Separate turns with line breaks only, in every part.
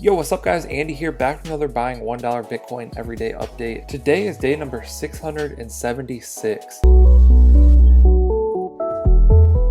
Yo, what's up guys? Andy here, back with another buying $1 Bitcoin everyday update. Today is day number 676.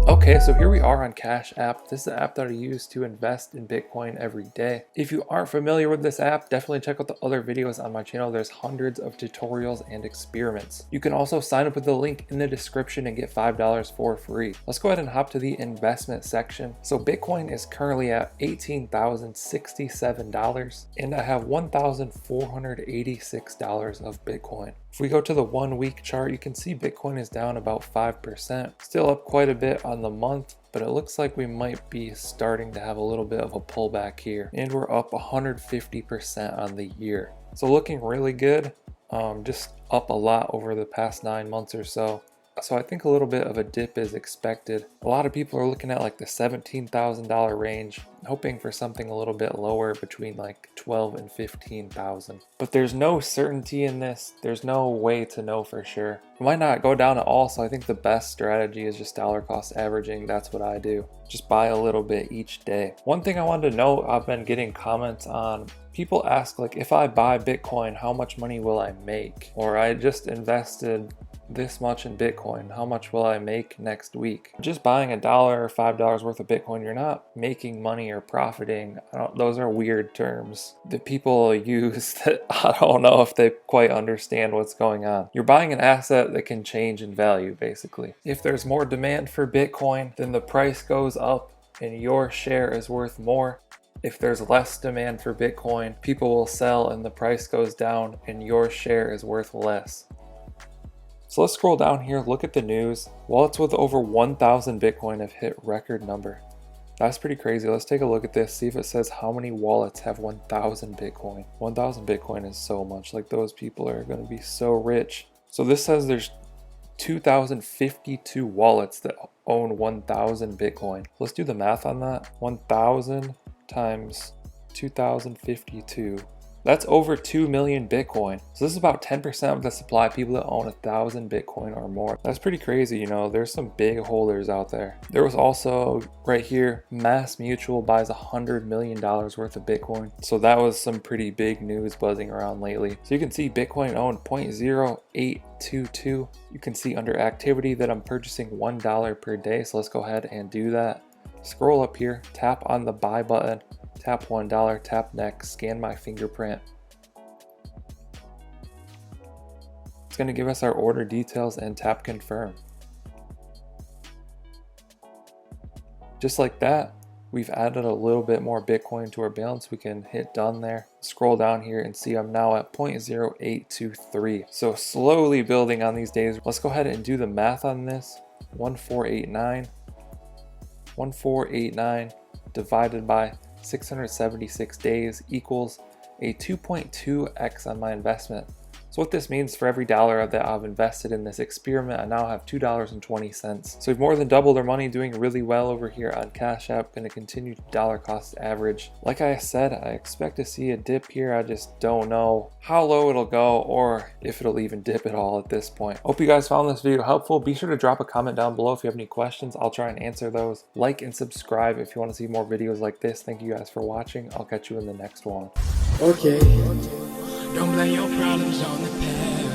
Okay, so here we are on Cash App. This is the app that I use to invest in Bitcoin every day. If you aren't familiar with this app, definitely check out the other videos on my channel. There's hundreds of tutorials and experiments. You can also sign up with the link in the description and get $5 for free. Let's go ahead and hop to the investment section. So Bitcoin is currently at $18,067 and I have $1,486 of Bitcoin. If we go to the 1 week chart, you can see Bitcoin is down about 5%. Still up quite a bit on the month, but it looks like we might be starting to have a little bit of a pullback here. And we're up 150% on the year. So looking really good, just up a lot over the past 9 months or so. So I think a little bit of a dip is expected. A lot of people are looking at like the $17,000 range, hoping for something a little bit lower between like 12 and 15,000. But there's no certainty in this. There's no way to know for sure. It might not go down at all, so I think the best strategy is just dollar cost averaging. That's what I do. Just buy a little bit each day. One thing I wanted to know, I've been getting comments on, people ask like, if I buy Bitcoin, how much money will I make? Or I just invested this much in Bitcoin, how much will I make next week? Just buying $1 or $5 worth of Bitcoin, you're not making money or profiting. Those are weird terms that people use that I don't know if they quite understand what's going on. You're buying an asset that can change in value, basically. If there's more demand for Bitcoin, then the price goes up and your share is worth more. If there's less demand for Bitcoin, people will sell and the price goes down and your share is worth less. So let's scroll down here, look at the news. Wallets with over 1,000 Bitcoin have hit record number. That's pretty crazy. Let's take a look at this, see if it says how many wallets have 1,000 Bitcoin. 1,000 Bitcoin is so much, like those people are going to be so rich. So this says there's 2,052 wallets that own 1,000 Bitcoin. Let's do the math on that. 1,000 times 2,052. That's over 2 million Bitcoin. So this is about 10% of the supply of people that own 1,000 Bitcoin or more. That's pretty crazy, you know, there's some big holders out there. There was also right here, Mass Mutual buys $100 million worth of Bitcoin. So that was some pretty big news buzzing around lately. So you can see Bitcoin owned 0.0822. You can see under activity that I'm purchasing $1 per day. So let's go ahead and do that. Scroll up here, tap on the buy button. Tap $1, tap next, scan my fingerprint. It's going to give us our order details and tap confirm. Just like that, we've added a little bit more Bitcoin to our balance. We can hit done there. Scroll down here and see I'm now at 0.0823. So slowly building on these days. Let's go ahead and do the math on this. 1489 divided by 676 days equals a 2.2x on my investment. So what this means, for every dollar that I've invested in this experiment, I now have $2.20. So we've more than doubled our money, doing really well over here on Cash App. Going to continue to dollar cost average. Like I said, I expect to see a dip here. I just don't know how low it'll go or if it'll even dip at all at this point. Hope you guys found this video helpful. Be sure to drop a comment down below if you have any questions. I'll try and answer those. Like and subscribe if you want to see more videos like this. Thank you guys for watching. I'll catch you in the next one.
Okay. Don't blame your problems on the past.